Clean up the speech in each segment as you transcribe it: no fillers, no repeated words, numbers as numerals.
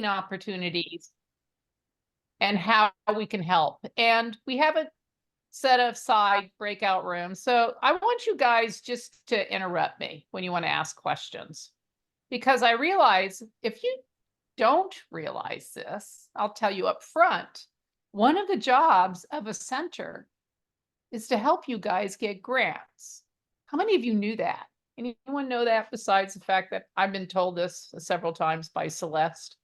opportunities and how we can help. And we haven't set aside breakout rooms. So I want you guys just to interrupt me when you want to ask questions, because I realize if you don't realize this, I'll tell you up front, one of the jobs of a center is to help you guys get grants. How many of you knew that? Anyone know that besides the fact that I've been told this several times by Celeste?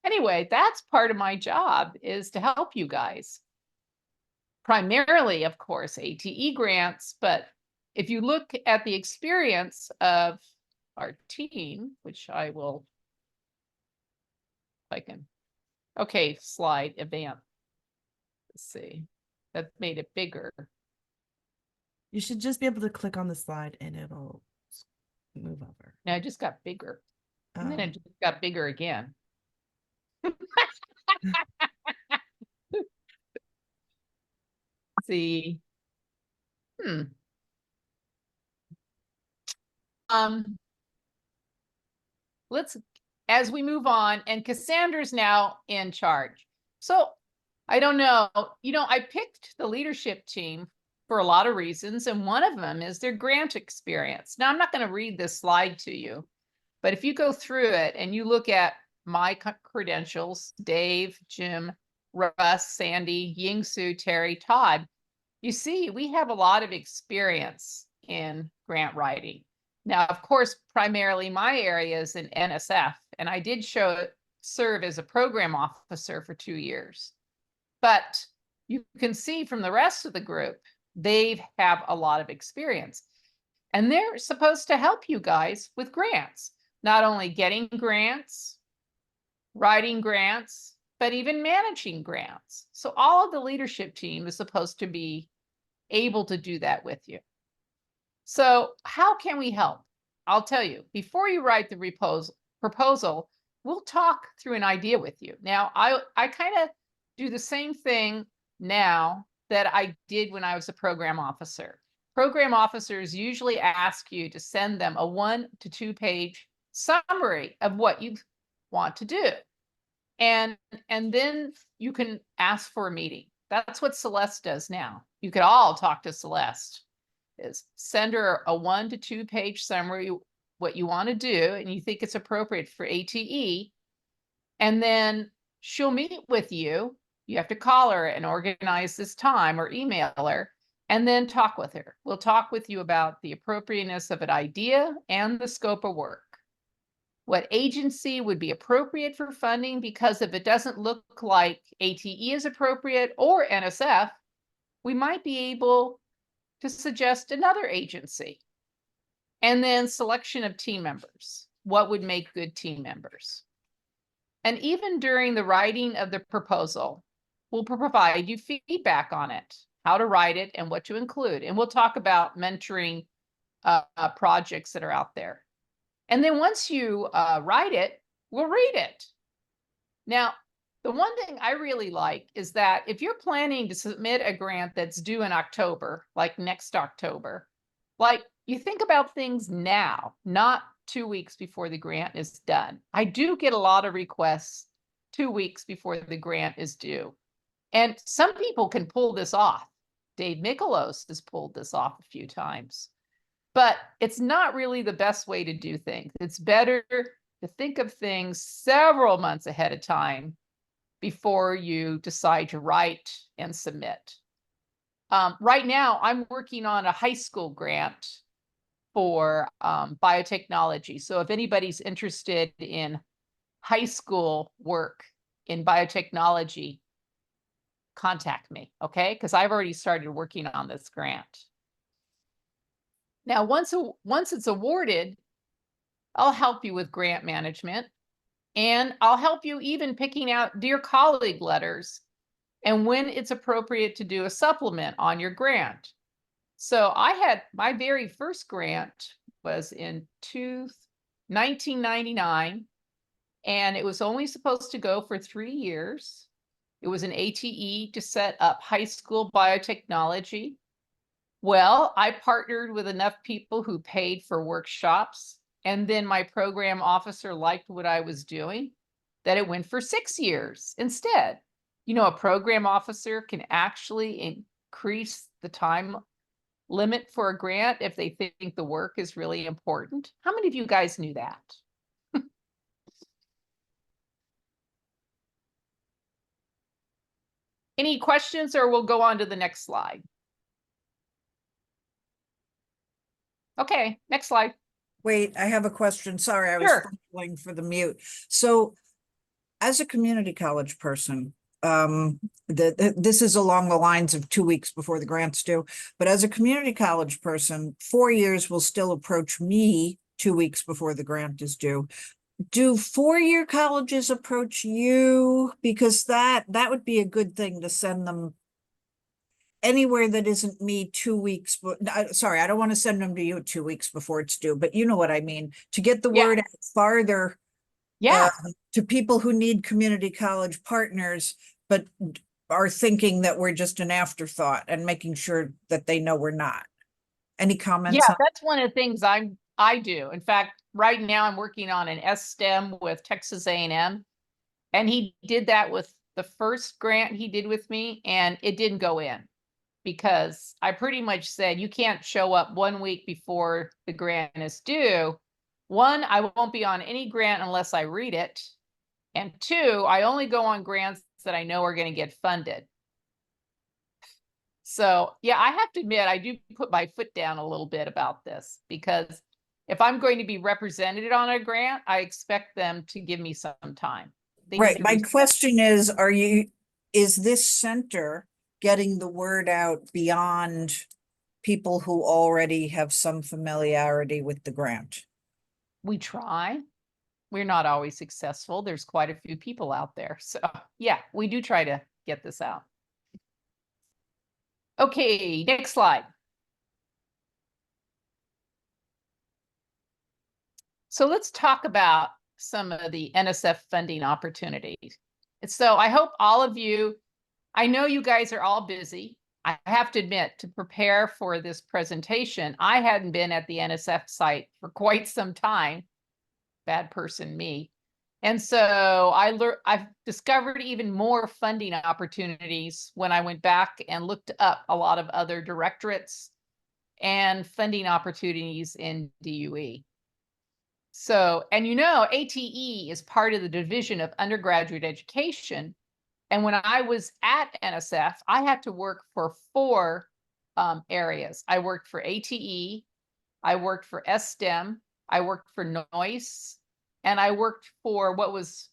Anyway, that's part of my job, is to help you guys. Primarily, of course, ATE grants, but if you look at the experience of our team, which I will, if I can, okay, slide advance. Let's see, that made it bigger. You should just be able to click on the slide and it'll move over. Now it just got bigger. And then it just got bigger again. See. Let's, as we move on, and Cassandra's now in charge. So I don't know, I picked the leadership team for a lot of reasons, and one of them is their grant experience. Now, I'm not going to read this slide to you, but if you go through it and you look at my credentials, Dave, Jim, Russ, Sandy, Yingsu, Terry, Todd, you see we have a lot of experience in grant writing. Now, of course, primarily my area is in NSF, and I did serve as a program officer for 2 years. But you can see from the rest of the group, they have a lot of experience. And they're supposed to help you guys with grants, not only getting grants, writing grants, but even managing grants. So all of the leadership team is supposed to be able to do that with you. So how can we help? I'll tell you, before you write the proposal, we'll talk through an idea with you. Now, I kind of do the same thing now that I did when I was a program officer. Program officers usually ask you to send them a 1 to 2 page summary of what you want to do. And then you can ask for a meeting. That's what Celeste does now. You could all talk to Celeste. Is send her a 1 to 2 page summary, what you want to do, and you think it's appropriate for ATE. And then she'll meet with you. You have to call her and organize this time, or email her, and then talk with her. We'll talk with you about the appropriateness of an idea and the scope of work. What agency would be appropriate for funding, because if it doesn't look like ATE is appropriate or NSF, we might be able to suggest another agency. And then selection of team members. What would make good team members? And even during the writing of the proposal, we'll provide you feedback on it, how to write it and what to include. And we'll talk about mentoring projects that are out there. And then once you write it, we'll read it. Now, the one thing I really like is that if you're planning to submit a grant that's due in October, like next October, like you think about things now, not 2 weeks before the grant is done. I do get a lot of requests 2 weeks before the grant is due. And some people can pull this off. Dave Mikolos has pulled this off a few times. But it's not really the best way to do things. It's better to think of things several months ahead of time before you decide to write and submit. Right now, I'm working on a high school grant for biotechnology. So if anybody's interested in high school work in biotechnology, contact me, okay? Because I've already started working on this grant. Now, once it's awarded, I'll help you with grant management. And I'll help you even picking out dear colleague letters and when it's appropriate to do a supplement on your grant. So I had my very first grant was in 1999, and it was only supposed to go for 3 years. It was an ATE to set up high school biotechnology. Well, I partnered with enough people who paid for workshops, and then my program officer liked what I was doing, that it went for 6 years instead. You know, a program officer can actually increase the time limit for a grant if they think the work is really important. How many of you guys knew that? Any questions, or we'll go on to the next slide? Okay, next slide. Wait, I have a question. Sorry, I was Sure. fumbling for the mute. So as a community college person, this is along the lines of 2 weeks before the grant's due, but as a community college person, 4 years will still approach me 2 weeks before the grant is due. Do 4-year colleges approach you? Because that would be a good thing to send them anywhere that isn't me 2 weeks, but sorry, I don't want to send them to you 2 weeks before it's due, but you know what I mean, to get the Yeah. word out farther Yeah. to people who need community college partners, but are thinking that we're just an afterthought, and making sure that they know we're not. Any comments? Yeah, that's one of the things I do. In fact, right now I'm working on an STEM with Texas A&M, and he did that with the first grant he did with me, and it didn't go in because I pretty much said, you can't show up 1 week before the grant is due. 1, I won't be on any grant unless I read it. And 2, I only go on grants that I know are going to get funded. So yeah, I have to admit, I do put my foot down a little bit about this, because if I'm going to be represented on a grant, I expect them to give me some time. They need Right. to My respect- question is is this center getting the word out beyond people who already have some familiarity with the grant? We try. We're not always successful. There's quite a few people out there. So yeah, we do try to get this out. Okay, next slide. So let's talk about some of the NSF funding opportunities. So I hope all of you, I know you guys are all busy. I have to admit, to prepare for this presentation, I hadn't been at the NSF site for quite some time. Bad person, me. And so I've discovered even more funding opportunities when I went back and looked up a lot of other directorates and funding opportunities in DUE. So, and you know, ATE is part of the Division of Undergraduate Education. And when I was at NSF, I had to work for 4 areas. I worked for ATE, I worked for STEM, I worked for NOIS, and I worked for what was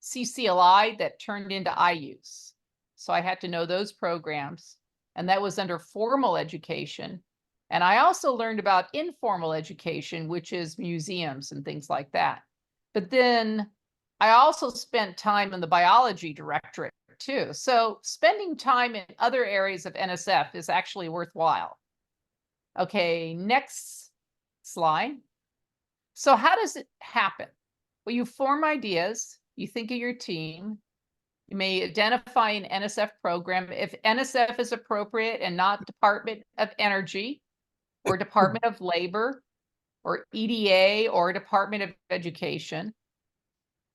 CCLI that turned into IUs. So I had to know those programs, and that was under formal education. And I also learned about informal education, which is museums and things like that. But then I also spent time in the biology directorate too. So spending time in other areas of NSF is actually worthwhile. Okay, next slide. So how does it happen? Well, you form ideas, you think of your team, you may identify an NSF program if NSF is appropriate and not Department of Energy or Department of Labor or EDA or Department of Education.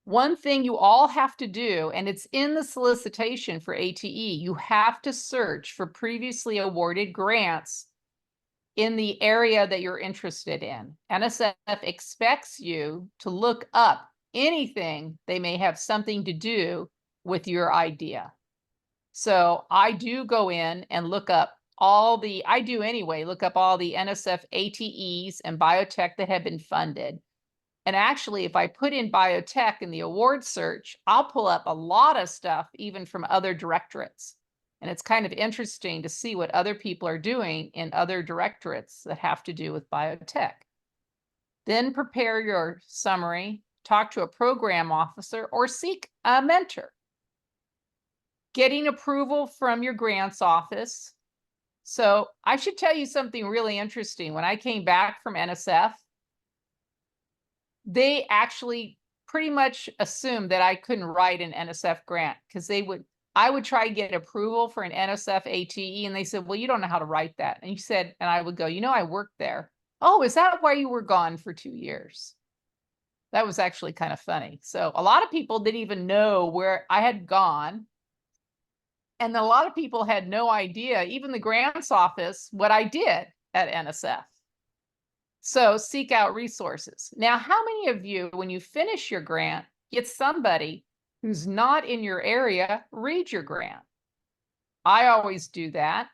One thing you all have to do, and it's in the solicitation for ATE, you have to search for previously awarded grants in the area that you're interested in. NSF expects you to look up anything they may have something to do with your idea. So I do go in and look up I do anyway, look up all the NSF ATEs and biotech that have been funded. And actually, if I put in biotech in the award search, I'll pull up a lot of stuff, even from other directorates. And it's kind of interesting to see what other people are doing in other directorates that have to do with biotech. Then prepare your summary, talk to a program officer, or seek a mentor. Getting approval from your grants office. So I should tell you something really interesting. When I came back from NSF, they actually pretty much assumed that I couldn't write an NSF grant, because I would try to get approval for an NSF ATE, and they said, well, you don't know how to write that. And I would go, I worked there. Oh, is that why you were gone for 2 years? That was actually kind of funny. So a lot of people didn't even know where I had gone. And a lot of people had no idea, even the grants office, what I did at NSF. So seek out resources. Now, how many of you, when you finish your grant, get somebody who's not in your area read your grant? I always do that.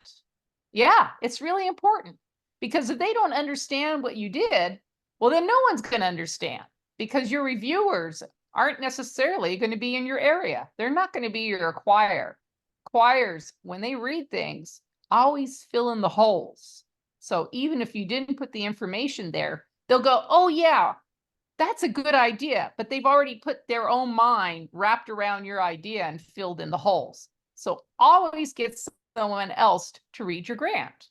Yeah, it's really important, because if they don't understand what you did, well, then no one's going to understand, because your reviewers aren't necessarily going to be in your area. They're not going to be your choir. Choirs, when they read things, always fill in the holes. So even if you didn't put the information there, they'll go, oh yeah, that's a good idea. But they've already put their own mind wrapped around your idea and filled in the holes. So always get someone else to read your grant.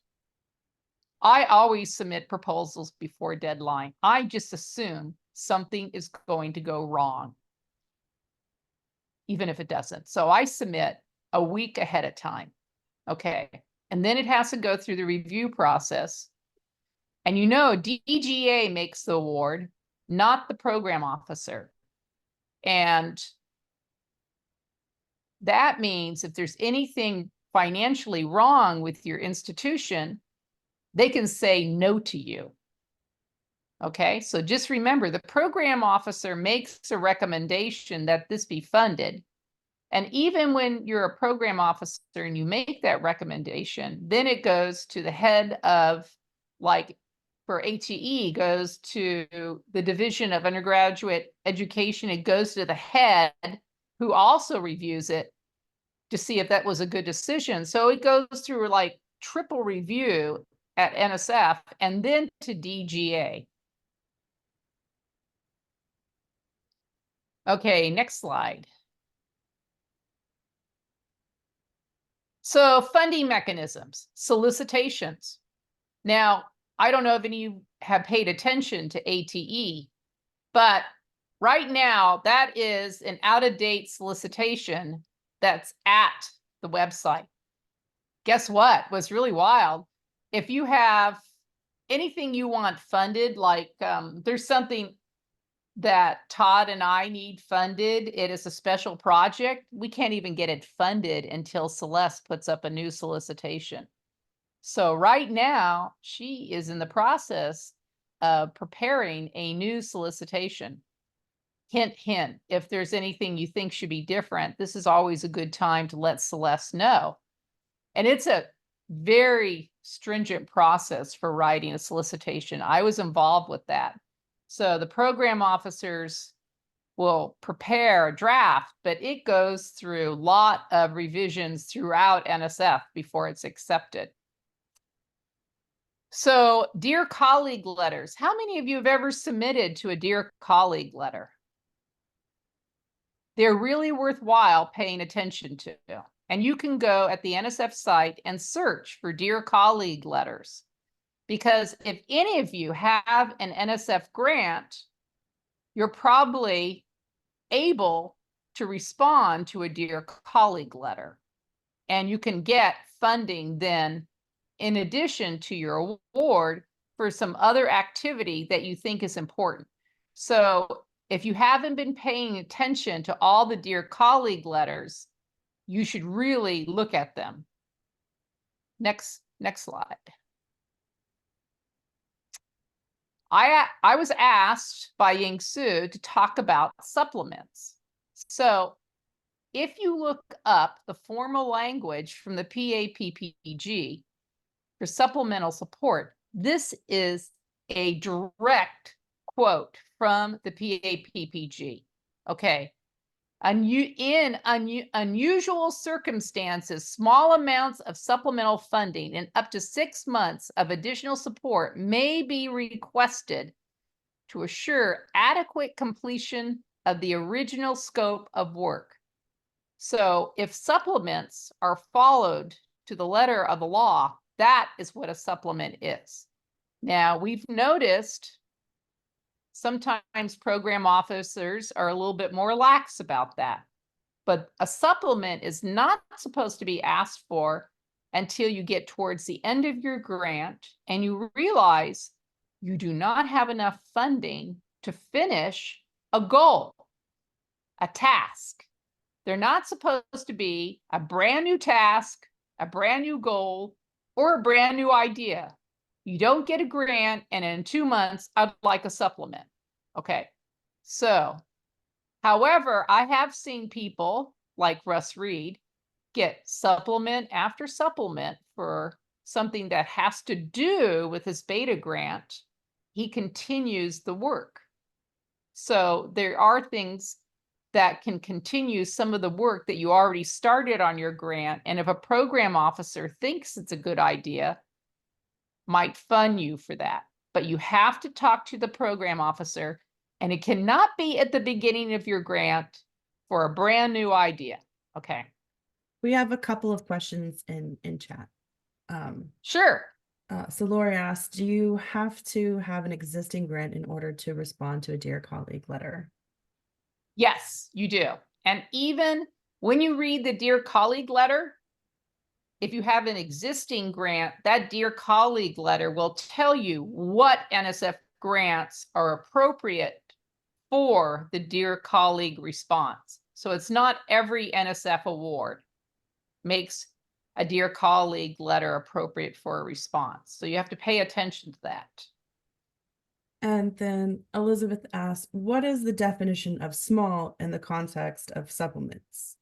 I always submit proposals before deadline. I just assume something is going to go wrong, even if it doesn't. So I submit a week ahead of time. Okay. And then it has to go through the review process. And you know, DGA makes the award, not the program officer. And that means if there's anything financially wrong with your institution, they can say no to you. Okay, so just remember, the program officer makes a recommendation that this be funded. And even when you're a program officer and you make that recommendation, then it goes to the head of, like for ATE, goes to the Division of Undergraduate Education. It goes to the head, who also reviews it to see if that was a good decision. So it goes through like triple review at NSF and then to DGA. Okay, next slide. So funding mechanisms, solicitations. Now, I don't know if any of you have paid attention to ATE, but right now that is an out-of-date solicitation that's at the website. Guess what? What's really wild? If you have anything you want funded, like there's something that Todd and I need funded, it is a special project, we can't even get it funded until Celeste puts up a new solicitation. So right now, she is in the process of preparing a new solicitation. Hint, hint, if there's anything you think should be different, this is always a good time to let Celeste know. And it's a very stringent process for writing a solicitation. I was involved with that. So the program officers will prepare a draft, but it goes through a lot of revisions throughout NSF before it's accepted. So dear colleague letters, how many of you have ever submitted to a dear colleague letter? They're really worthwhile paying attention to. And you can go at the NSF site and search for dear colleague letters. Because if any of you have an NSF grant, you're probably able to respond to a dear colleague letter. And you can get funding then in addition to your award for some other activity that you think is important. So if you haven't been paying attention to all the dear colleague letters, you should really look at them. Next slide. I was asked by Ying Su to talk about supplements. So if you look up the formal language from the PAPPG for supplemental support, this is a direct quote from the PAPPG. Okay. In unusual circumstances, small amounts of supplemental funding and up to 6 months of additional support may be requested to assure adequate completion of the original scope of work. So if supplements are followed to the letter of the law, that is what a supplement is. Now, we've noticed sometimes program officers are a little bit more lax about that. But a supplement is not supposed to be asked for until you get towards the end of your grant and you realize you do not have enough funding to finish a goal, a task. They're not supposed to be a brand new task, a brand new goal, or a brand new idea. You don't get a grant and in 2 months, I'd like a supplement. Okay. So, however, I have seen people like Russ Reed get supplement after supplement for something that has to do with his beta grant. He continues the work. So there are things that can continue some of the work that you already started on your grant. And if a program officer thinks it's a good idea, might fund you for that. But you have to talk to the program officer, and it cannot be at the beginning of your grant for a brand new idea. Okay. We have a couple of questions in chat. Sure. So Lori asked, do you have to have an existing grant in order to respond to a Dear Colleague letter? Yes, you do. And even when you read the Dear Colleague letter, if you have an existing grant, that Dear Colleague letter will tell you what NSF grants are appropriate for the Dear Colleague response. So it's not every NSF award makes a Dear Colleague letter appropriate for a response. So you have to pay attention to that. And then Elizabeth asked, what is the definition of small in the context of supplements?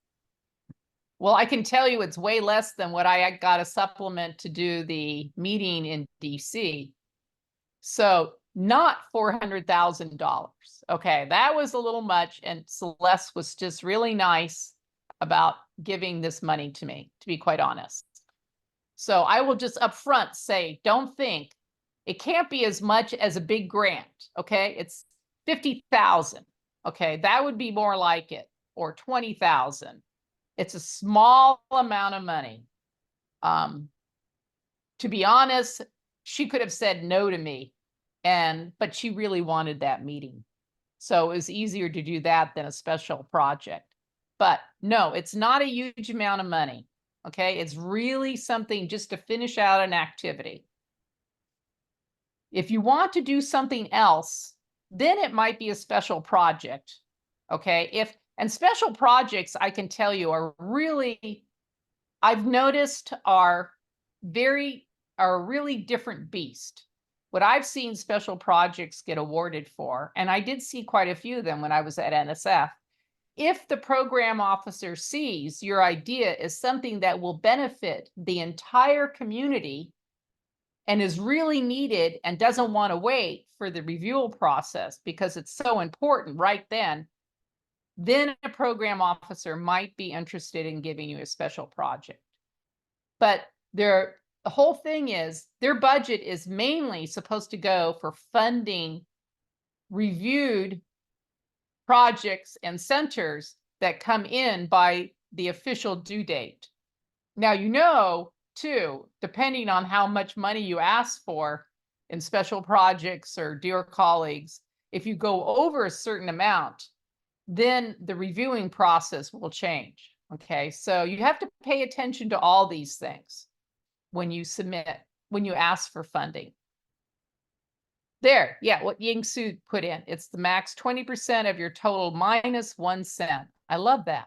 Well, I can tell you it's way less than what I got a supplement to do the meeting in DC. So not $400,000. Okay, that was a little much. And Celeste was just really nice about giving this money to me, to be quite honest. So I will just upfront say, don't think it can't be as much as a big grant. Okay, it's 50,000. Okay, that would be more like it, or 20,000. It's a small amount of money. To be honest, she could have said no to me, but she really wanted that meeting. So it was easier to do that than a special project. But no, it's not a huge amount of money. Okay, it's really something just to finish out an activity. If you want to do something else, then it might be a special project. Okay, and special projects, I can tell you, are really, I've noticed are a really different beast. What I've seen special projects get awarded for, and I did see quite a few of them when I was at NSF, if the program officer sees your idea is something that will benefit the entire community and is really needed and doesn't want to wait for the review process because it's so important right then a program officer might be interested in giving you a special project. But the whole thing is their budget is mainly supposed to go for funding reviewed projects and centers that come in by the official due date. Now, too, depending on how much money you ask for in special projects or Dear Colleagues, if you go over a certain amount, then the reviewing process will change. Okay, so you have to pay attention to all these things when you ask for funding. There, yeah, what Ying Su put in, it's the max 20% of your total minus 1 cent. I love that.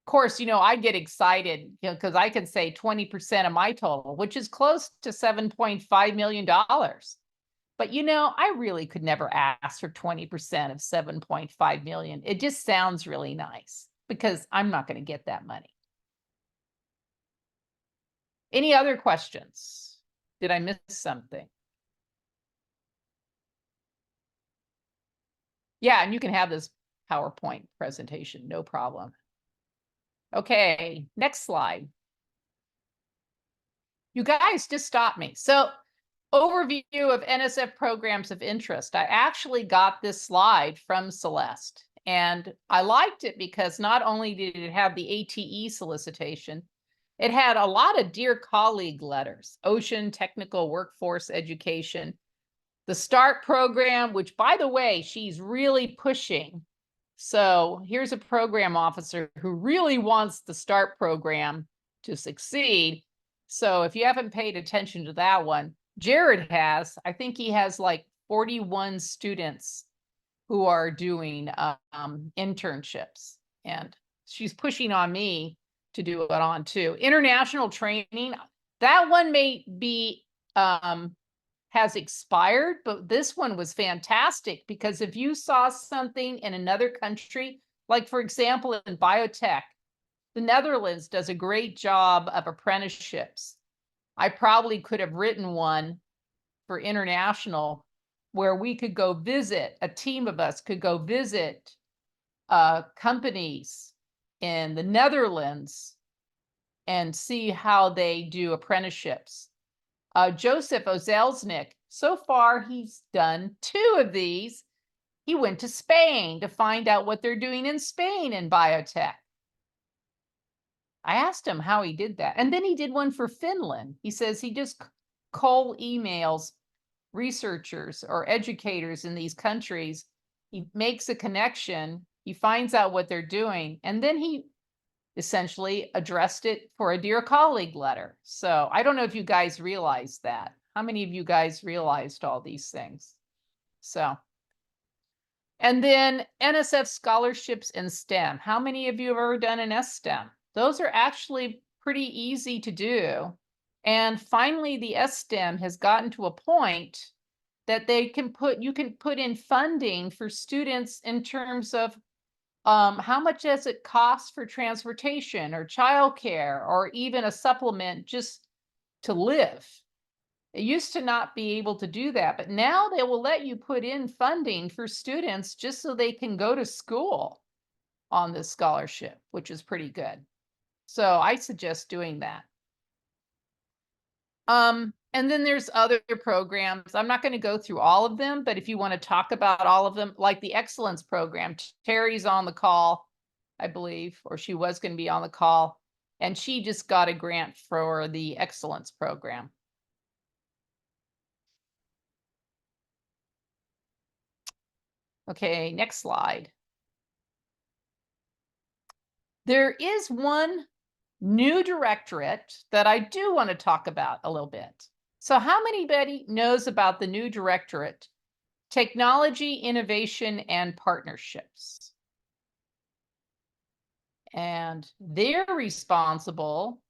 Of course, I get excited, because I can say 20% of my total, which is close to $7.5 million. But I really could never ask for 20% of 7.5 million. It just sounds really nice because I'm not going to get that money. Any other questions? Did I miss something? Yeah, and you can have this PowerPoint presentation, no problem. Okay, next slide. You guys just stop me. So, overview of NSF programs of interest. I actually got this slide from Celeste, and I liked it because not only did it have the ATE solicitation, it had a lot of Dear Colleague letters, Ocean Technical Workforce Education, the START program, which, by the way, she's really pushing. So here's a program officer who really wants the START program to succeed. So if you haven't paid attention to that one, Jared has, I think he has like 41 students who are doing internships, and she's pushing on me to do it on too. International training, that one may be has expired, but this one was fantastic because if you saw something in another country, like for example, in biotech, the Netherlands does a great job of apprenticeships. I probably could have written one for international where we could go visit, a team of us could go visit companies in the Netherlands and see how they do apprenticeships. Joseph Ozelznik, so far he's done 2 of these. He went to Spain to find out what they're doing in Spain in biotech. I asked him how he did that. And then he did one for Finland. He says he just cold emails researchers or educators in these countries. He makes a connection, he finds out what they're doing, and then he essentially addressed it for a dear colleague letter. So I don't know if you guys realize that. How many of you guys realized all these things? So, and then NSF scholarships in STEM. How many of you have ever done an STEM? Those are actually pretty easy to do. And finally, the STEM has gotten to a point that you can put in funding for students in terms of how much does it cost for transportation or childcare or even a supplement just to live. It used to not be able to do that, but now they will let you put in funding for students just so they can go to school on this scholarship, which is pretty good. So I suggest doing that. And then there's other programs. I'm not going to go through all of them, but if you want to talk about all of them, like the Excellence Program, Terry's on the call, I believe, or she was going to be on the call, and she just got a grant for the Excellence Program. Okay, next slide. There is one new directorate that I do want to talk about a little bit. So how anybody knows about the new directorate, Technology, Innovation, and Partnerships? And they're responsible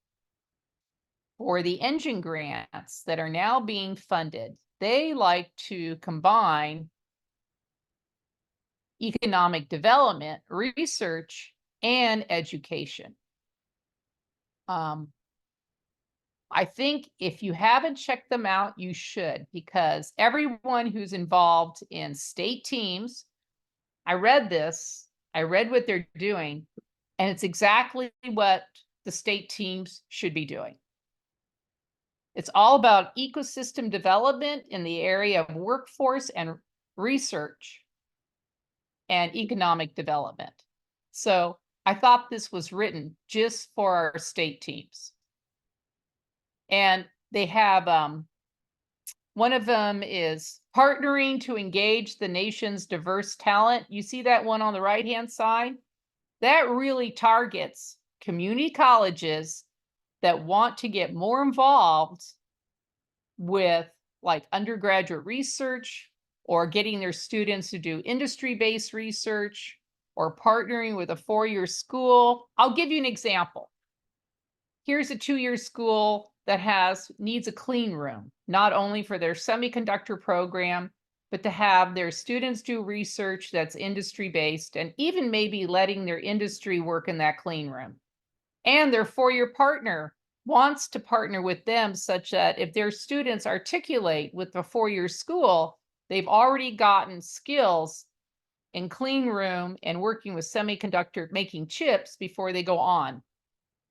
for the engine grants that are now being funded. They like to combine economic development, research, and education. I think if you haven't checked them out, you should, because everyone who's involved in state teams, I read this, I read what they're doing, and it's exactly what the state teams should be doing. It's all about ecosystem development in the area of workforce and research and economic development. So I thought this was written just for our state teams. And they have, one of them is partnering to engage the nation's diverse talent. You see that one on the right-hand side? That really targets community colleges that want to get more involved with like undergraduate research or getting their students to do industry-based research or partnering with a 4-year school. I'll give you an example. Here's a 2-year school that needs a clean room, not only for their semiconductor program, but to have their students do research that's industry-based and even maybe letting their industry work in that clean room. And their 4-year partner wants to partner with them such that if their students articulate with the 4-year school, they've already gotten skills in clean room and working with semiconductor, making chips before they go on.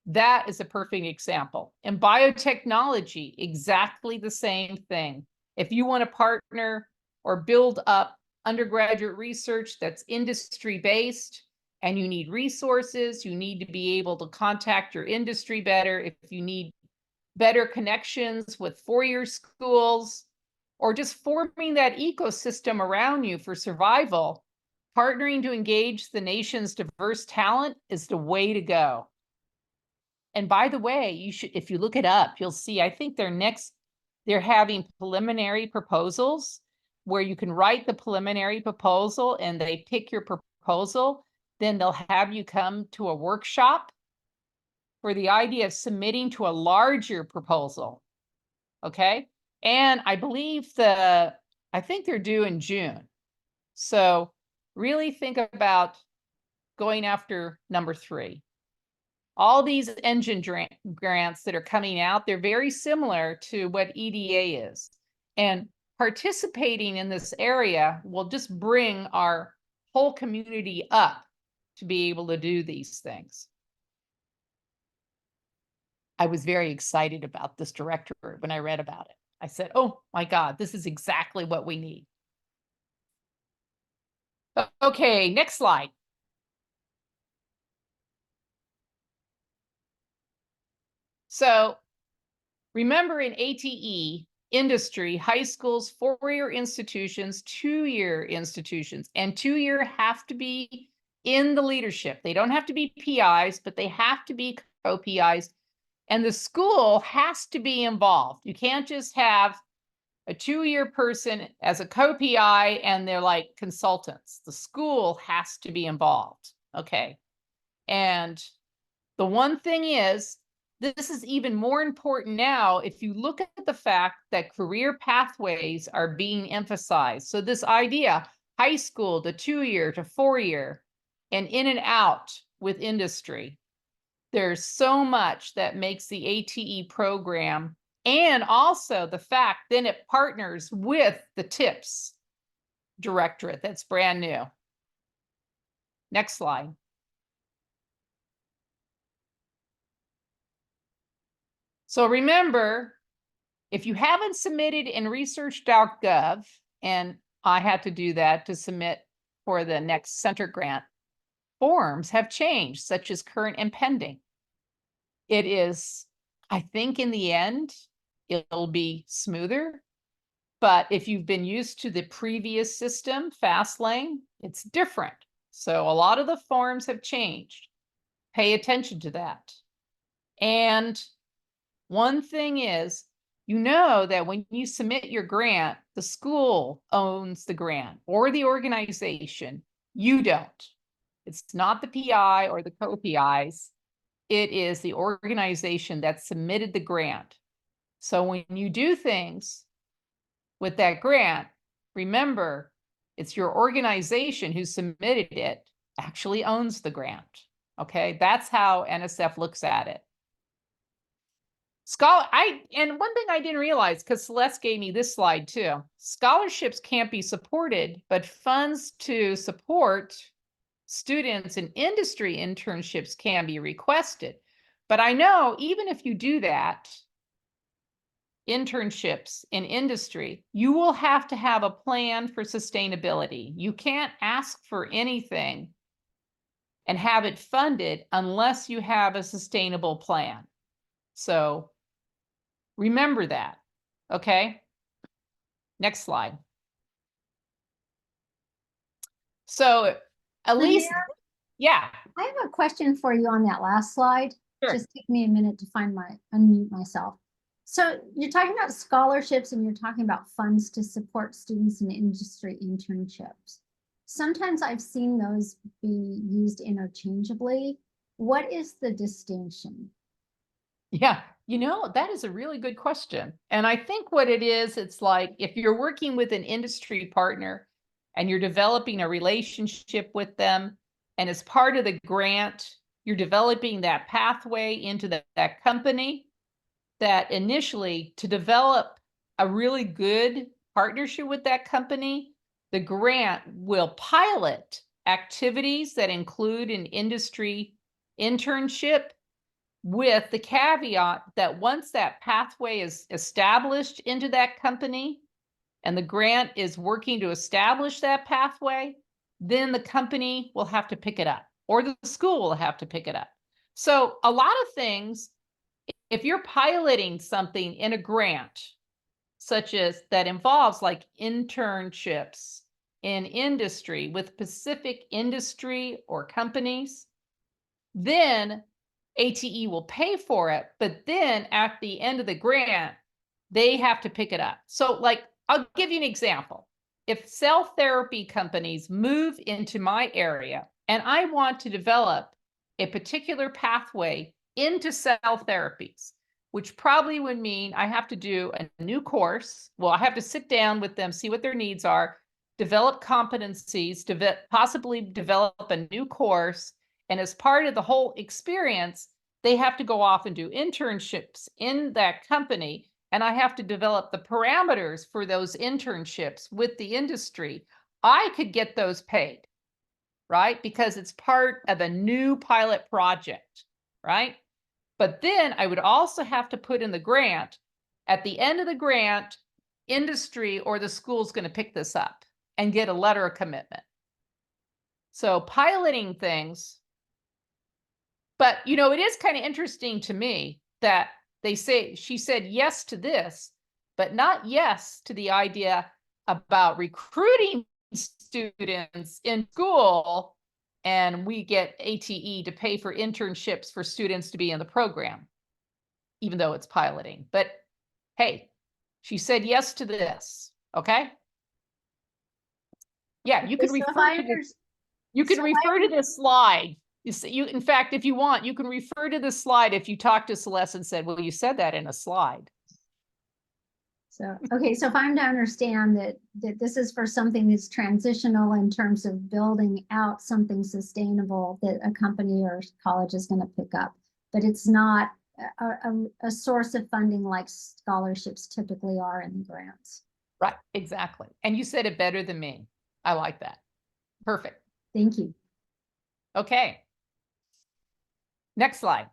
That is a perfect example. In biotechnology, exactly the same thing. If you want to partner or build up undergraduate research that's industry-based and you need resources, you need to be able to contact your industry better. If you need better connections with 4-year schools or just forming that ecosystem around you for survival, partnering to engage the nation's diverse talent is the way to go. And by the way, you should, if you look it up, you'll see, I think they're having preliminary proposals where you can write the preliminary proposal and they pick your proposal, then they'll have you come to a workshop for the idea of submitting to a larger proposal. Okay. And I believe I think they're due in June. So really think about going after number 3. All these engine grants that are coming out, they're very similar to what EDA is. And participating in this area will just bring our whole community up to be able to do these things. I was very excited about this directorate when I read about it. I said, oh my God, this is exactly what we need. Okay, next slide. So remember, in ATE, industry, high schools, 4-year institutions, 2-year institutions, and 2-year have to be in the leadership. They don't have to be PIs, but they have to be co-PIs. And the school has to be involved. You can't just have a 2-year person as a co-PI and they're like consultants. The school has to be involved. Okay. And the one thing is, this is even more important now if you look at the fact that career pathways are being emphasized. So this idea, high school to 2-year to 4-year and in and out with industry. There's so much that makes the ATE program, and also the fact then it partners with the TIPS directorate that's brand new. Next slide. So remember, if you haven't submitted in research.gov, and I had to do that to submit for the next center grant, forms have changed, such as current and pending. It is, I think in the end, it'll be smoother. But if you've been used to the previous system, Fastlane, it's different. So a lot of the forms have changed. Pay attention to that. And one thing is, you know that when you submit your grant, the school owns the grant or the organization. You don't. It's not the PI or the co-PIs. It is the organization that submitted the grant. So when you do things with that grant, remember, it's your organization who submitted it actually owns the grant. Okay, that's how NSF looks at it. And one thing I didn't realize, because Celeste gave me this slide too, scholarships can't be supported, but funds to support students in industry internships can be requested. But I know even if you do that, internships in industry, you will have to have a plan for sustainability. You can't ask for anything and have it funded unless you have a sustainable plan. So remember that, okay? Next slide. So at least, yeah. I have a question for you on that last slide. Sure. Just take me a minute to unmute myself. So you're talking about scholarships and you're talking about funds to support students in industry internships. Sometimes I've seen those be used interchangeably. What is the distinction? Yeah, that is a really good question. And I think what it is, it's like if you're working with an industry partner and you're developing a relationship with them, and as part of the grant, you're developing that pathway into that company, that initially to develop a really good partnership with that company, the grant will pilot activities that include an industry internship, with the caveat that once that pathway is established into that company and the grant is working to establish that pathway, then the company will have to pick it up or the school will have to pick it up. So a lot of things, if you're piloting something in a grant, such as that involves like internships in industry with specific industry or companies, then ATE will pay for it, but then at the end of the grant, they have to pick it up. So like, I'll give you an example. if cell therapy companies move into my area and I want to develop a particular pathway into cell therapies, which probably would mean I have to do a new course. Well, I have to sit down with them, see what their needs are, develop competencies, possibly develop a new course. And as part of the whole experience, they have to go off and do internships in that company. And I have to develop the parameters for those internships with the industry. I could get those paid, right? Because it's part of a new pilot project, right? But then I would also have to put in the grant. At the end of the grant, industry or the school's going to pick this up and get a letter of commitment. So piloting things. But, you know, it is kind of interesting to me that they say she said yes to this, but not yes to the idea about recruiting students in school, and we get ATE to pay for internships for students to be in the program, even though it's piloting. But hey, she said yes to this. Okay. Yeah, you could refer to this. You can refer to this slide. In fact, if you want, you can refer to this slide if you talked to Celeste and said, well, you said that in a slide. So, okay, so if I'm to understand that this is for something that's transitional in terms of building out something sustainable that a company or college is going to pick up, but it's not a source of funding like scholarships typically are in grants. Right, exactly. And you said it better than me. I like that. Perfect. Thank you. Okay. Next slide.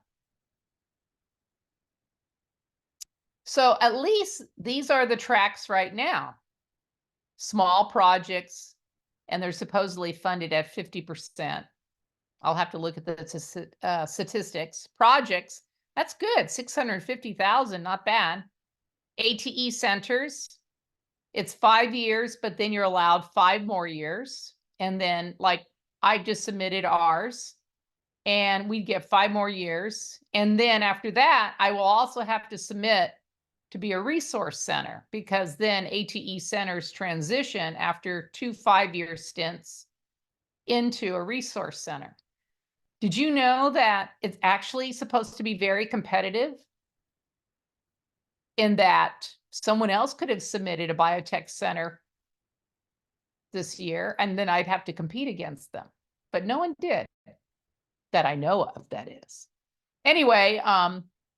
So at least these are the tracks right now. Small projects, and they're supposedly funded at 50%. I'll have to look at the statistics. Projects, that's good. 650,000, not bad. ATE centers, it's 5 years, but then you're allowed 5 more years. And then, like, I just submitted ours, and we get 5 more years. And then after that, I will also have to submit to be a resource center, because then ATE centers transition after 2 5-year stints into a resource center. Did you know that it's actually supposed to be very competitive, in that someone else could have submitted a biotech center this year and then I'd have to compete against them, but no one did that I know of, that is. Anyway,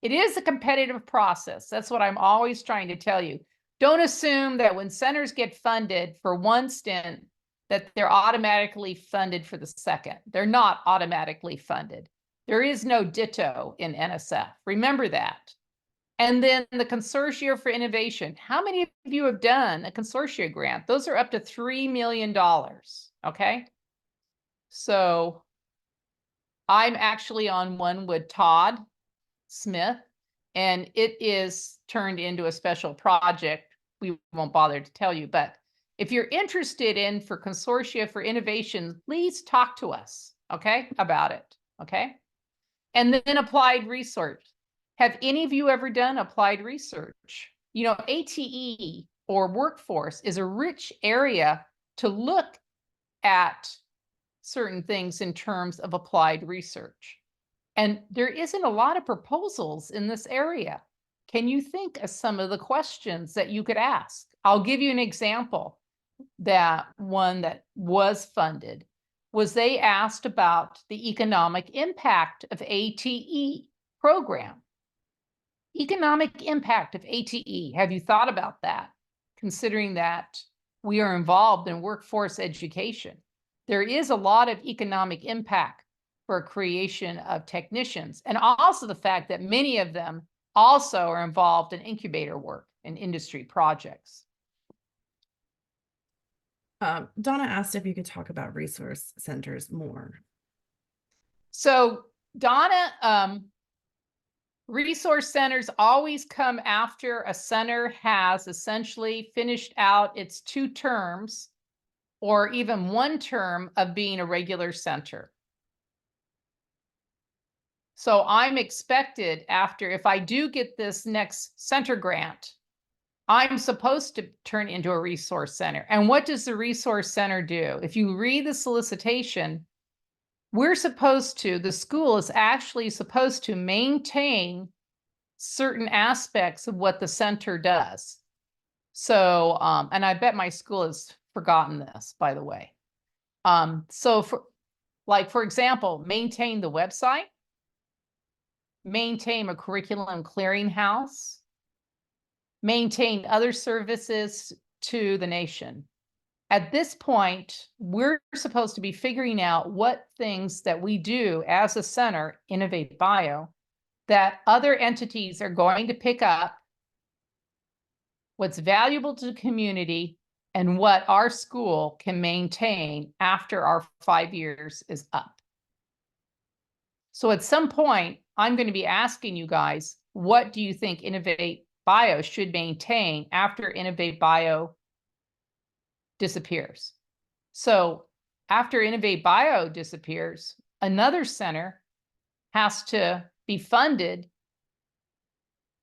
it is a competitive process. That's what I'm always trying to tell you. Don't assume that when centers get funded for one stint, that they're automatically funded for the second. They're not automatically funded. There is no ditto in NSF. Remember that. And then the Consortia for Innovation. How many of you have done a consortia grant? Those are up to $3 million, okay? So I'm actually on one with Todd Smith, and it is turned into a special project. We won't bother to tell you, but if you're interested in for Consortia for Innovation, please talk to us, okay, about it, okay? And then applied research. Have any of you ever done applied research? You know, ATE or workforce is a rich area to look at certain things in terms of applied research. And there isn't a lot of proposals in this area. Can you think of some of the questions that you could ask? I'll give you an example. That one that was funded was they asked about the economic impact of ATE program. Economic impact of ATE. Have you thought about that? Considering that we are involved in workforce education, there is a lot of economic impact for creation of technicians, and also the fact that many of them also are involved in incubator work and industry projects. Donna asked if you could talk about resource centers more. So Donna, resource centers always come after a center has essentially finished out its 2 terms or even 1 term of being a regular center. So I'm expected after, if I do get this next center grant, I'm supposed to turn into a resource center. And what does the resource center do? If you read the solicitation, we're supposed to, the school is actually supposed to maintain certain aspects of what the center does. So, and I bet my school has forgotten this, by the way. So for example, maintain the website, maintain a curriculum clearinghouse, maintain other services to the nation. At this point, we're supposed to be figuring out what things that we do as a center, InnovATEBIO, that other entities are going to pick up, what's valuable to the community, and what our school can maintain after our 5 years is up. So at some point, I'm going to be asking you guys, what do you think InnovATEBIO should maintain after InnovATEBIO disappears? So after InnovATEBIO disappears, another center has to be funded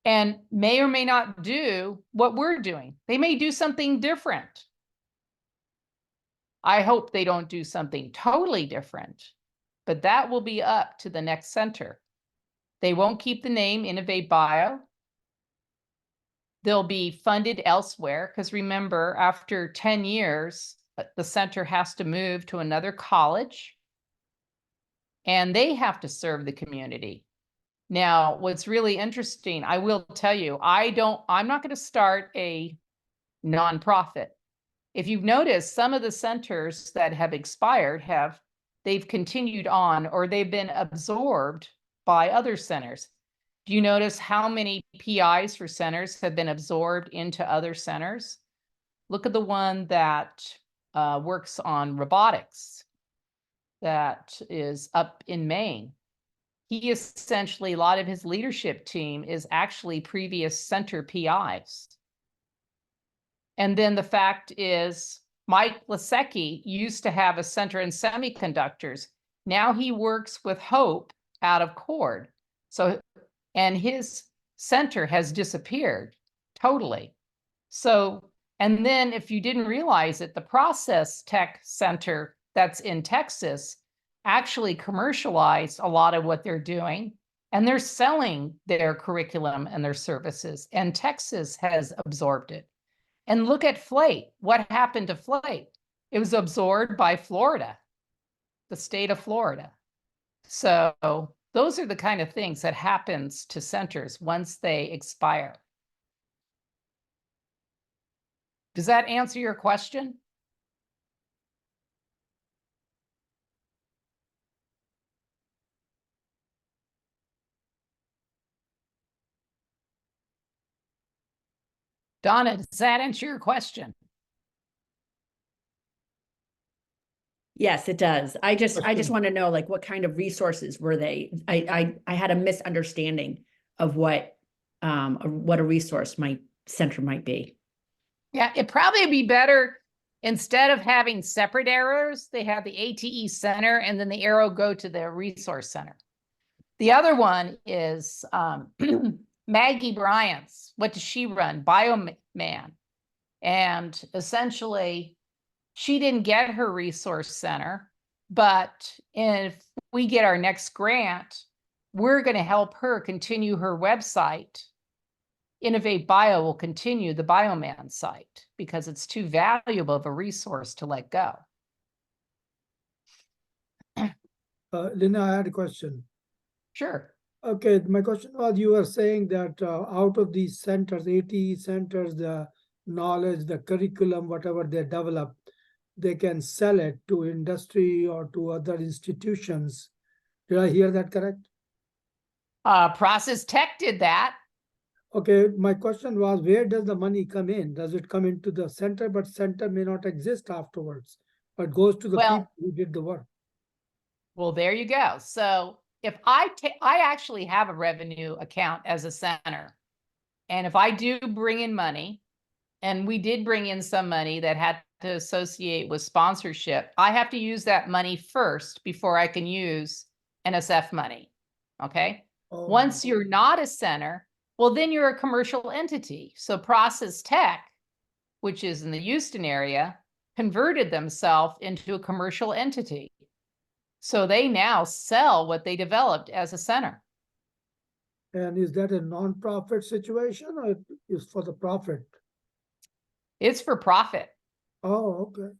and may or may not do what we're doing. They may do something different. I hope they don't do something totally different, but that will be up to the next center. They won't keep the name InnovATEBIO. They'll be funded elsewhere, because remember, after 10 years, the center has to move to another college, and they have to serve the community. Now, what's really interesting, I will tell you, I'm not going to start a nonprofit. If you've noticed, some of the centers that have expired they've continued on, or they've been absorbed by other centers. Do you notice how many PIs for centers have been absorbed into other centers? Look at the one that works on robotics that is up in Maine. He essentially, a lot of his leadership team is actually previous center PIs. And then the fact is, Mike Lasecki used to have a center in semiconductors. Now he works with Hope out of Cord. So, and his center has disappeared totally. So, and then if you didn't realize it, the Process Tech Center that's in Texas actually commercialized a lot of what they're doing, and they're selling their curriculum and their services, and Texas has absorbed it. And look at FLATE. What happened to FLATE? It was absorbed by Florida, the state of Florida. So those are the kind of things that happens to centers once they expire. Does that answer your question? Donna, does that answer your question? Yes, it does. I just Question. want to know, like, what kind of resources were they? I had a misunderstanding of what a resource center might be. Yeah, it'd probably be better, instead of having separate arrows, they have the ATE center and then the arrow go to the resource center. The other one is Maggie Bryant's. What does she run? Bioman. And essentially, she didn't get her resource center, but if we get our next grant, we're going to help her continue her website. InnovATEBIO will continue the Bioman site because it's too valuable of a resource to let go. Lina, I had a question. Sure. Okay, my question was, you were saying that out of these centers, ATE centers, the knowledge, the curriculum, whatever they develop, they can sell it to industry or to other institutions. Did I hear that correct? Process Tech did that. Okay, my question was, where does the money come in? Does it come into the center, but center may not exist afterwards, but goes to the people who did the work? Well, there you go. So if I actually have a revenue account as a center, and if I do bring in money, and we did bring in some money that had to associate with sponsorship, I have to use that money first before I can use NSF money. Okay. Oh. Once you're not a center, well, then you're a commercial entity. So Process Tech, which is in the Houston area, converted themselves into a commercial entity. So they now sell what they developed as a center. And is that a non-profit situation or is for the profit? It's for profit. Oh, okay.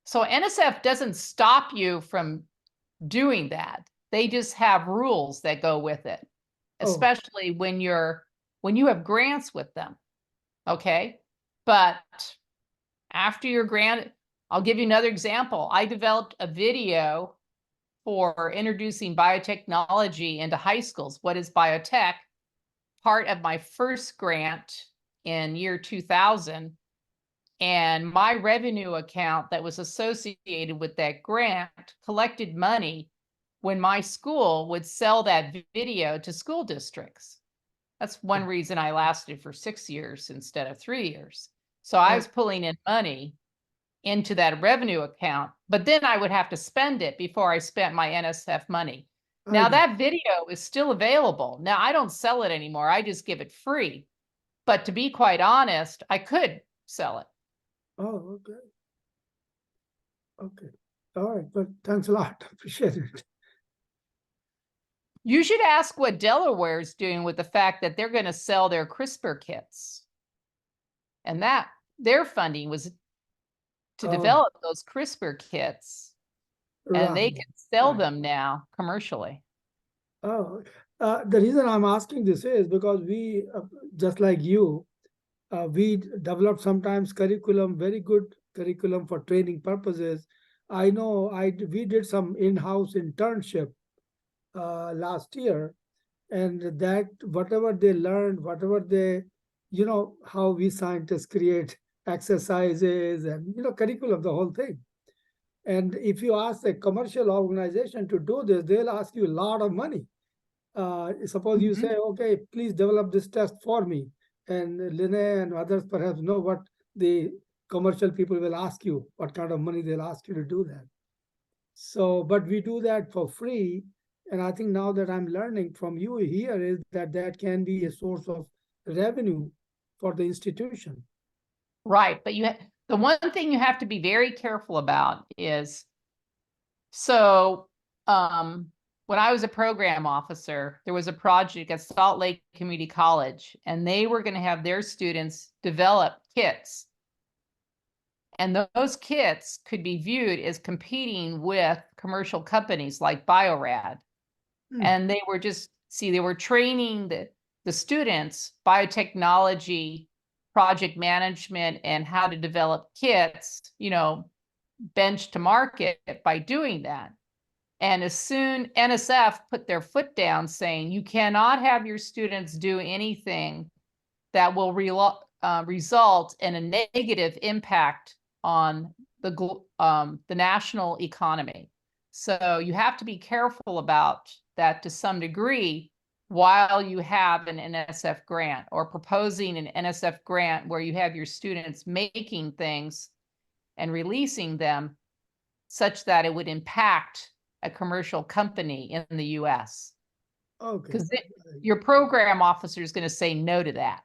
So NSF doesn't stop you from doing that. They just have rules that go with it, Oh. especially when you have grants with them. Okay. But after your grant, I'll give you another example. I developed a video for introducing biotechnology into high schools. What is biotech? Part of my first grant in year 2000. And my revenue account that was associated with that grant collected money when my school would sell that video to school districts. That's one reason I lasted for 6 years instead of 3 years. So I was pulling in money into that revenue account, but then I would have to spend it before I spent my NSF money. Now that video is still available. Now I don't sell it anymore. I just give it free. But to be quite honest, I could sell it. Oh, okay. Okay. All right, but thanks a lot. Appreciate it. You should ask what Delaware is doing with the fact that they're going to sell their CRISPR kits. And that their funding was to Oh. develop those CRISPR kits. And they Right, can sell right. them now commercially. Oh, the reason I'm asking this is because we, just like you, we develop sometimes curriculum, very good curriculum for training purposes. I know we did some in-house internship last year, and that whatever they learned, whatever they, how we scientists create exercises and curriculum, the whole thing. And if you ask a commercial organization to do this, they'll ask you a lot of money. Suppose you say, okay, please develop this test for me. And Linnae and others perhaps know what the commercial people will ask you, what kind of money they'll ask you to do that. So, but we do that for free. And I think now that I'm learning from you here is that that can be a source of revenue for the institution. Right. But the one thing you have to be very careful about is, so when I was a program officer, there was a project at Salt Lake Community College, and they were going to have their students develop kits. And those kits could be viewed as competing with commercial companies like Biorad. And they were they were training the students biotechnology, project management, and how to develop kits, bench to market by doing that. And as soon NSF put their foot down saying, you cannot have your students do anything that will result in a negative impact on the national economy. So you have to be careful about that to some degree while you have an NSF grant or proposing an NSF grant where you have your students making things and releasing them such that it would impact a commercial company in the US. Okay. Because your program officer is going to say no to that.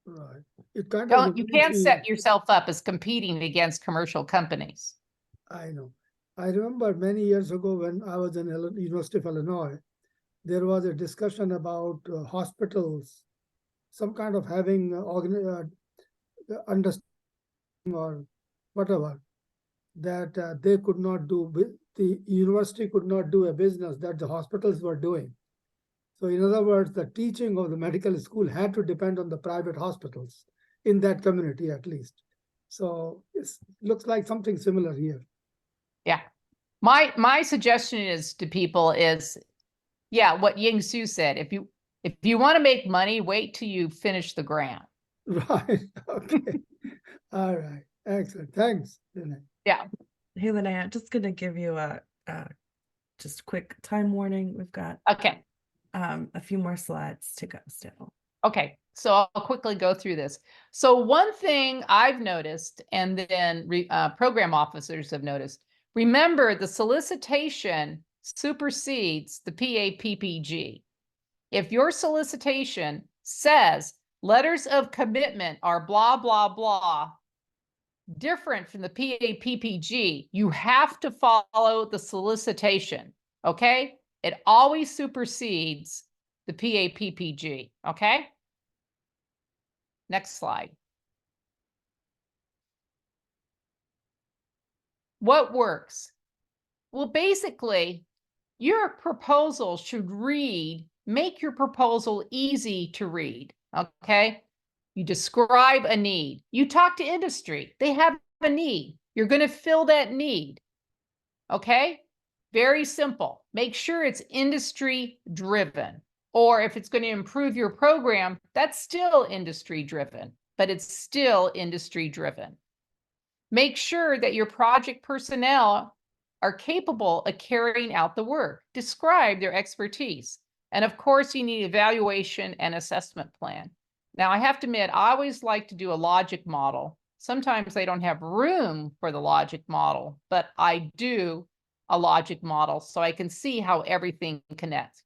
Right. It kind of You can't set yourself up as competing against commercial companies. I know. I remember many years ago when I was in University of Illinois, there was a discussion about hospitals, some kind of having understanding or whatever, that they could not do, the university could not do a business that the hospitals were doing. So in other words, the teaching of the medical school had to depend on the private hospitals in that community at least. So it looks like something similar here. Yeah. My suggestion is to people is, yeah, what Ying Su said, if you want to make money, wait till you finish the grant. Right. Okay. All right. Excellent. Thanks, Lynette. Yeah. Hey, Linnea, just gonna give you a just quick time warning. We've got Okay. a few more slides to go still. Okay. So I'll quickly go through this. So one thing I've noticed, and then program officers have noticed, remember the solicitation supersedes the PAPPG. If your solicitation says letters of commitment are blah, blah, blah, different from the PAPPG, you have to follow the solicitation, okay? It always supersedes the PAPPG, okay? Next slide. What works? Well, basically, your proposal should make your proposal easy to read, okay? You describe a need. You talk to industry. They have a need. You're going to fill that need, okay? Very simple. Make sure it's industry driven. Or if it's going to improve your program, that's still industry driven, but it's still industry driven. Make sure that your project personnel are capable of carrying out the work. Describe their expertise. And of course, you need evaluation and assessment plan. Now, I have to admit, I always like to do a logic model. Sometimes they don't have room for the logic model, but I do a logic model so I can see how everything connects.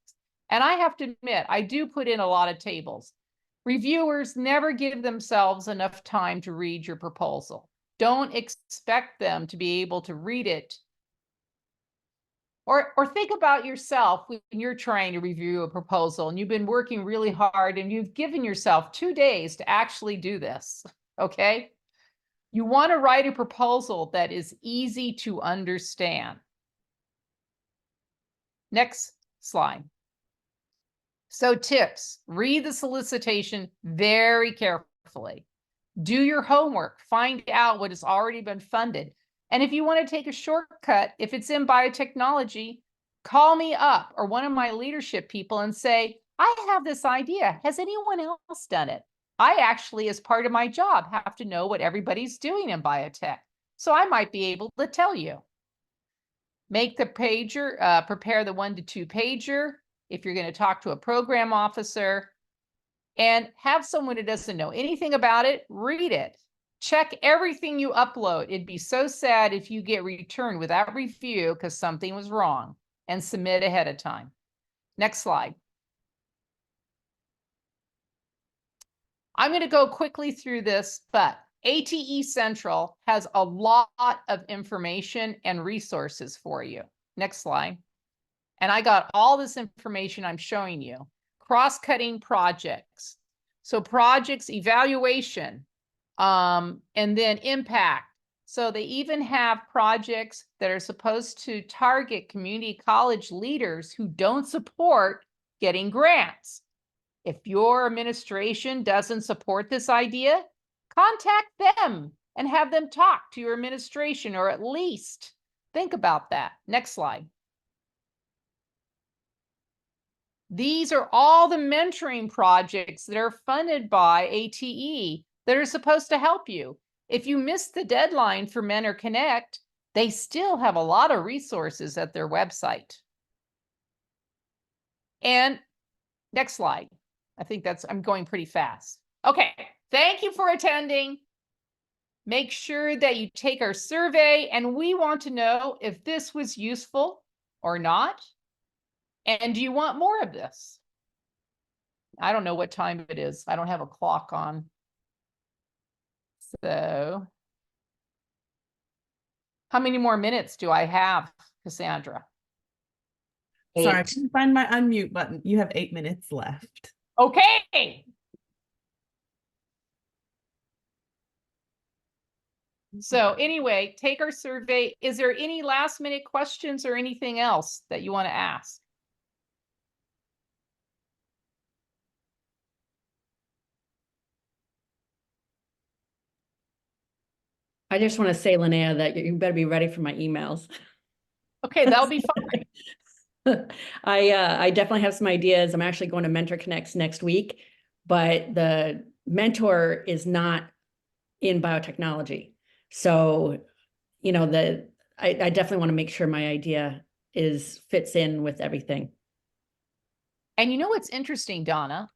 And I have to admit, I do put in a lot of tables. Reviewers never give themselves enough time to read your proposal. Don't expect them to be able to read it. Or think about yourself when you're trying to review a proposal and you've been working really hard and you've given yourself 2 days to actually do this, okay? You want to write a proposal that is easy to understand. Next slide. So tips, read the solicitation very carefully. Do your homework, find out what has already been funded. And if you want to take a shortcut, if it's in biotechnology, call me up or one of my leadership people and say, I have this idea. Has anyone else done it? I actually, as part of my job, have to know what everybody's doing in biotech. So I might be able to tell you. Make the pager, prepare the 1 to 2 pager if you're going to talk to a program officer. And have someone who doesn't know anything about it, read it. Check everything you upload. It'd be so sad if you get returned without review because something was wrong, and submit ahead of time. Next slide. I'm going to go quickly through this, but ATE Central has a lot of information and resources for you. Next slide. And I got all this information I'm showing you. Cross-cutting projects. So projects evaluation, and then impact. So they even have projects that are supposed to target community college leaders who don't support getting grants. If your administration doesn't support this idea, contact them and have them talk to your administration, or at least think about that. Next slide. These are all the mentoring projects that are funded by ATE that are supposed to help you. If you missed the deadline for Mentor Connect, they still have a lot of resources at their website. And next slide. I think I'm going pretty fast. Okay, thank you for attending. Make sure that you take our survey, and we want to know if this was useful or not. And do you want more of this? I don't know what time it is. I don't have a clock on. So how many more minutes do I have, Cassandra? Sorry, I 8. couldn't find my unmute button. You have 8 minutes left. Okay. So anyway, take our survey. Is there any last minute questions or anything else that you want to ask? I just want to say, Linnea, that you better be ready for my emails. Okay, that'll be fine. I definitely have some ideas. I'm actually going to Mentor Connects next week, but the mentor is not in biotechnology. So, you know, I definitely want to make sure my idea fits in with everything. And you know what's interesting, Donna?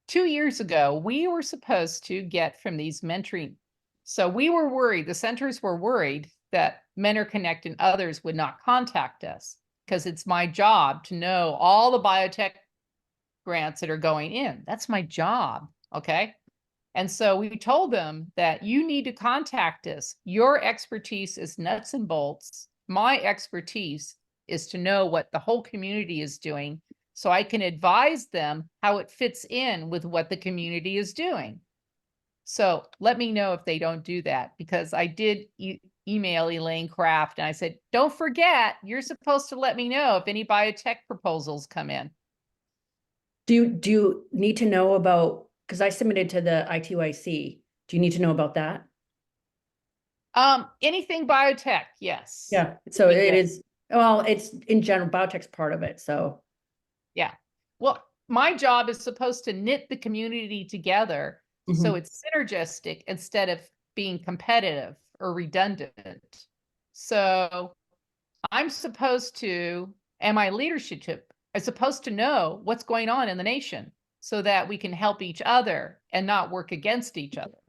2 years ago, we were supposed to get from these mentoring. So we were worried, the centers were worried that Mentor Connect and others would not contact us, because it's my job to know all the biotech grants that are going in. That's my job. Okay. And so we told them that you need to contact us. Your expertise is nuts and bolts. My expertise is to know what the whole community is doing so I can advise them how it fits in with what the community is doing. So let me know if they don't do that, because I did email Elaine Kraft and I said, don't forget, you're supposed to let me know if any biotech proposals come in. Do you need to know about, because I submitted to the ITYC, do you need to know about that? Anything biotech, yes. Yeah, so it Yeah. is, well, it's in general, biotech's part of it, so. Yeah. Well, my job is supposed to knit the community together so it's synergistic instead of being competitive or redundant. So I'm supposed to, and my leadership is supposed to know what's going on in the nation so that we can help each other and not work against each other.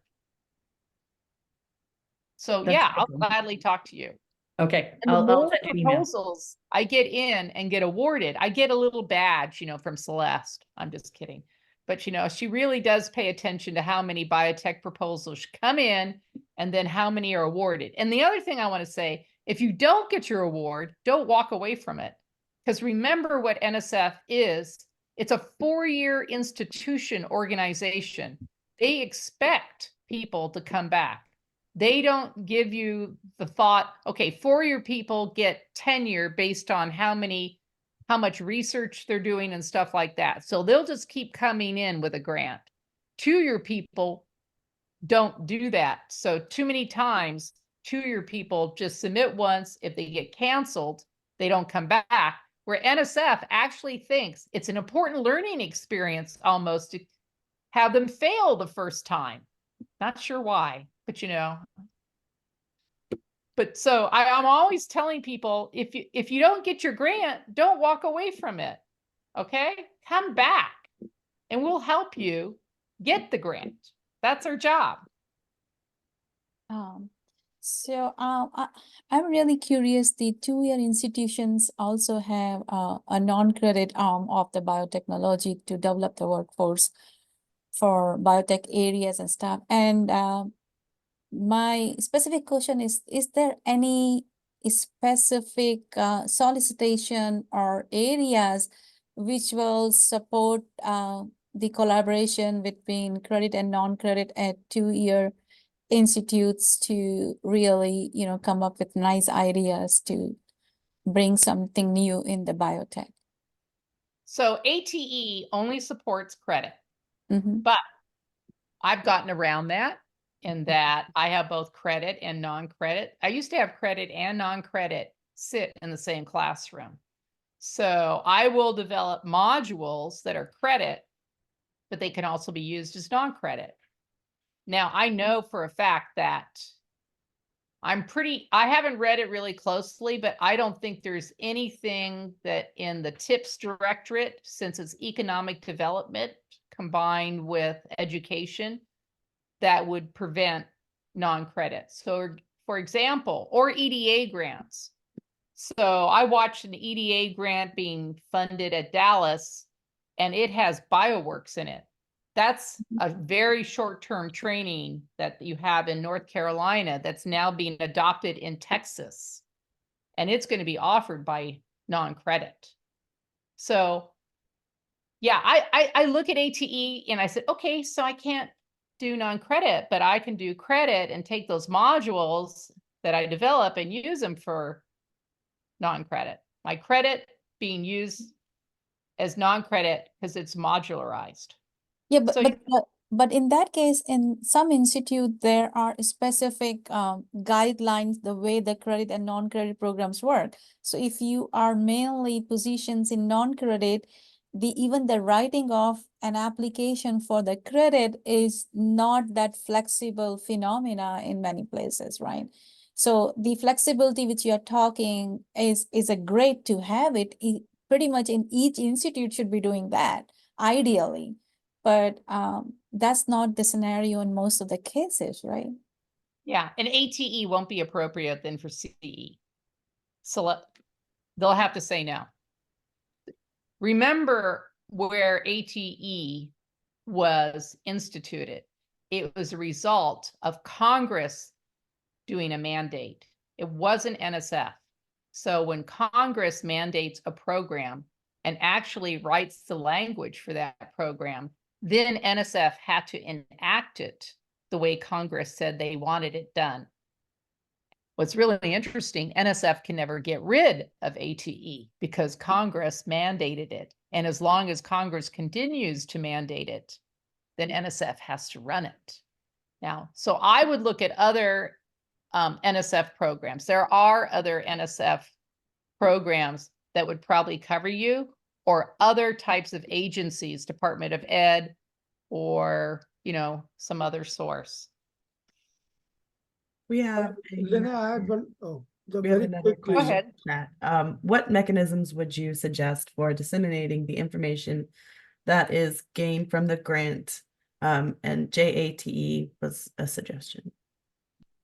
So That's yeah, I'll awesome. gladly talk to you. Okay, And the I'll more send you an email. proposals I get in and get awarded, I get a little badge, from Celeste. I'm just kidding. But, she really does pay attention to how many biotech proposals come in and then how many are awarded. And the other thing I want to say, if you don't get your award, don't walk away from it. Because remember what NSF is. It's a 4-year institution organization. They expect people to come back. They don't give you the thought, okay, 4-year people get tenure based on how much research they're doing and stuff like that. So they'll just keep coming in with a grant. 2-year people don't do that. So too many times, 2-year people just submit once. If they get canceled, they don't come back. Where NSF actually thinks it's an important learning experience almost to have them fail the first time. Not sure why, but But so I'm always telling people, if you don't get your grant, don't walk away from it. Okay, come back and we'll help you get the grant. That's our job. I'm really curious. The 2-year institutions also have a non-credit arm of the biotechnology to develop the workforce for biotech areas and stuff. And my specific question is there any specific solicitation or areas which will support the collaboration between credit and non-credit at 2-year institutes to really, come up with nice ideas to bring something new in the biotech? So ATE only supports credit, Mhm. but I've gotten around that in that I have both credit and non-credit. I used to have credit and non-credit sit in the same classroom. So I will develop modules that are credit, but they can also be used as non-credit. Now, I know for a fact that I haven't read it really closely, but I don't think there's anything that in the TIPS directorate, since it's economic development combined with education, that would prevent non-credit. So for example, or EDA grants. So I watched an EDA grant being funded at Dallas and it has bioworks in it. That's a very short-term training that you have in North Carolina that's now being adopted in Texas. And it's going to be offered by non-credit. So yeah, I look at ATE and I said, okay, so I can't do non-credit, but I can do credit and take those modules that I develop and use them for non-credit. My credit being used as non-credit because it's modularized. Yeah, but, So but in that case, in some institute, there are specific guidelines, the way the credit and non-credit programs work. So if you are mainly positions in non-credit, even the writing of an application for the credit is not that flexible phenomena in many places, right? So the flexibility which you are talking is a great to have it. Pretty much in each institute should be doing that, ideally. But that's not the scenario in most of the cases, right? yeah, and ATE won't be appropriate then for CE. So they'll have to say no. Remember, where ATE was instituted. It was a result of Congress doing a mandate. It wasn't NSF. So when Congress mandates a program and actually writes the language for that program, then NSF had to enact it the way Congress said they wanted it done. What's really interesting, NSF can never get rid of ATE because Congress mandated it. And as long as Congress continues to mandate it, then NSF has to run it. Now, so I would look at other NSF programs. There are other NSF programs that would probably cover you, or other types of agencies, Department of Ed, or, you know, some other source. We have. Lena, I had one, We have very another quickly. Go question. ahead. Chat. What mechanisms would you suggest for disseminating the information that is gained from the grant? And JATE was a suggestion.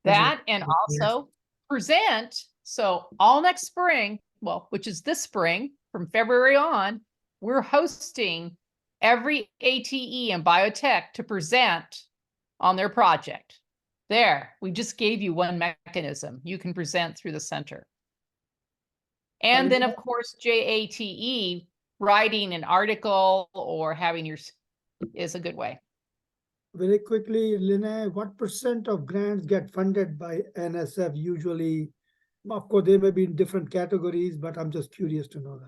That and also present. So all next spring, well, which is this spring, from February on, we're hosting every ATE and biotech to present on their project. There, we just gave you one mechanism. You can present through the center. And then, of course, JATE, writing an article or having your is a good way. Very quickly, Lena, what % of grants get funded by NSF usually? Of course, they may be in different categories, but I'm just curious to know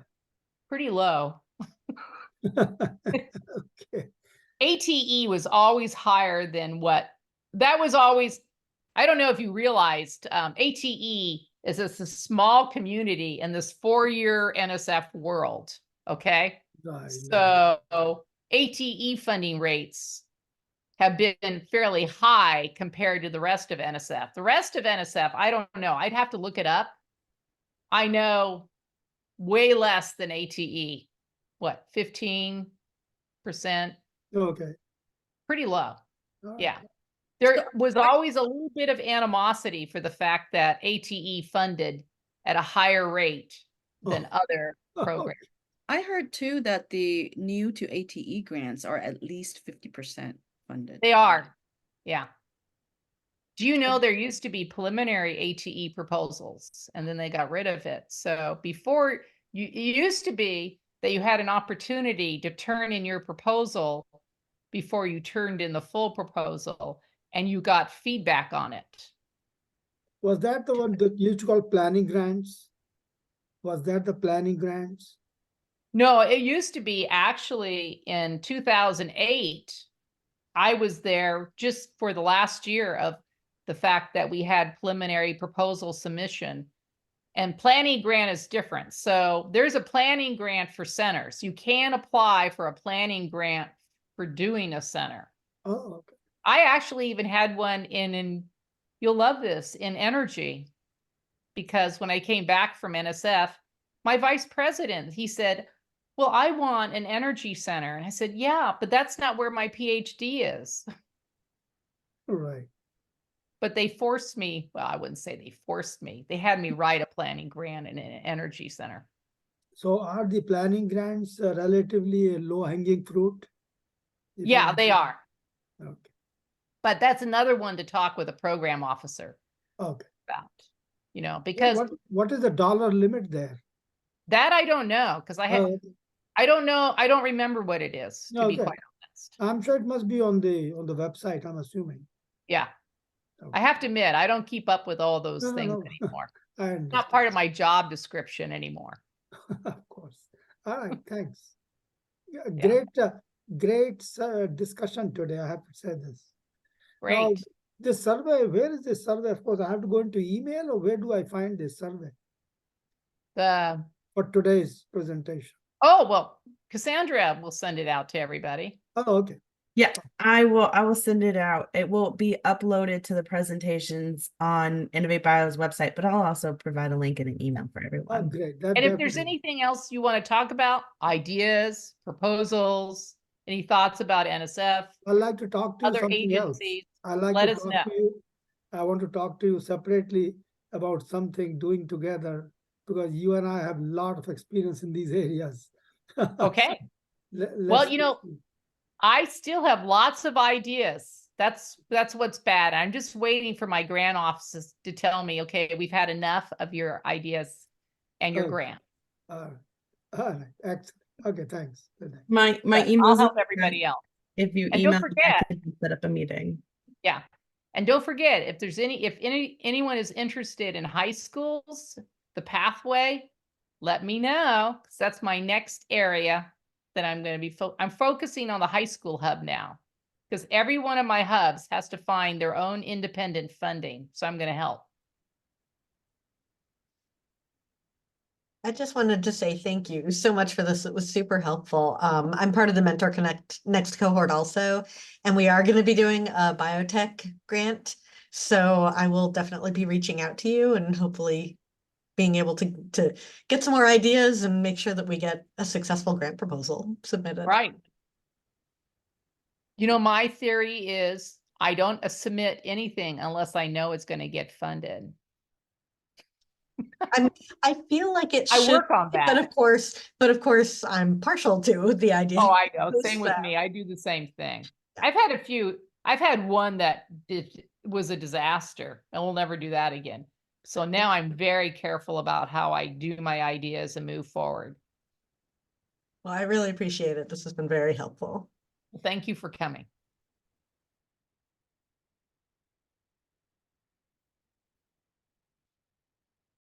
Pretty low. that. Okay. ATE was always higher than what, that was always, I don't know if you realized, ATE is a small community in this 4-year NSF world, okay? I So ATE funding rates have been fairly high compared to the rest of NSF. The rest of NSF, I don't know. I'd have to look it up. I know way less than ATE. What, 15%? Okay. Pretty low. All right. Yeah. There was always a little bit of animosity for the fact that ATE funded at a higher rate than other programs. I heard too that the new to ATE grants are at least 50% funded. They are. Yeah. Do you know there used to be preliminary ATE proposals and then they got rid of it? So before it used to be that you had an opportunity to turn in your proposal before you turned in the full proposal and you got feedback on it. Was that the one that you used to call planning grants? Was that the planning grants? No, it used to be actually in 2008. I was there just for the last year of the fact that we had preliminary proposal submission, and planning grant is different. So there's a planning grant for centers. You can apply for a planning grant for doing a center. Oh, okay. I actually even had one in you'll love this, in energy, because when I came back from NSF, my vice president, he said, well, I want an energy center. And I said, yeah, but that's not where my PhD is. Right. But they forced me, well, I wouldn't say they forced me. They had me write a planning grant in an energy center. So are the planning grants relatively a low-hanging fruit? Yeah, they are. Okay. But that's another one to talk with a program officer Okay. about, you know, because what is the dollar limit there? that I don't know, because I don't know. I don't remember what it is, to be Okay. quite honest. I'm sure it must be on the website, I'm assuming. Yeah. Okay. I have to admit, I don't keep up with all those No, things no. anymore. I Not understand. part of my job description anymore. Of course. All right, thanks. Yeah, Yeah. great discussion today, I have to say this. Now, Great. this survey, where is this survey? Of course, I have to go into email, or where do I find this survey The for today's presentation? Oh, well, Cassandra will send it out to everybody. Oh, okay. Yeah, I will send it out. It will be uploaded to the presentations on InnovATEBIO's website, but I'll also provide a link in an email for Oh, everyone. great. That And if there's definitely- anything else you want to talk about, ideas, proposals, any thoughts about NSF, I'd like to talk to you other something else. agencies, I'd like let to us talk know. to you. I want to talk to you separately about something doing together, because you and I have a lot of experience in these areas. Okay. Well, you know, I still have lots of ideas. That's what's bad. I'm just waiting for my grant offices to tell me, okay, we've had enough of your ideas and your Oh. grant. All right, excellent. Okay, thanks. Good night. My But email. I'll help everybody else. If you And don't email, me, I forget- can set up a meeting. Yeah. And don't forget, if there's anyone is interested in high schools, the pathway, let me know, because that's my next area that I'm going to be, I'm focusing on the high school hub now, because every one of my hubs has to find their own independent funding. So I'm going to help. I just wanted to say thank you so much for this. It was super helpful. I'm part of the Mentor Connect next cohort also, and we are going to be doing a biotech grant. So I will definitely be reaching out to you and hopefully being able to get some more ideas and make sure that we get a successful grant proposal submitted. Right. You know, my theory is I don't submit anything unless I know it's going to get funded. I feel like it I should, work on but that. of course, I'm partial to the idea. Oh, I know. Same with So- me. I do the same thing. I've had one that was a disaster, and we'll never do that again. So now I'm very careful about how I do my ideas and move forward. Well, I really appreciate it. This has been very helpful. Thank you for coming.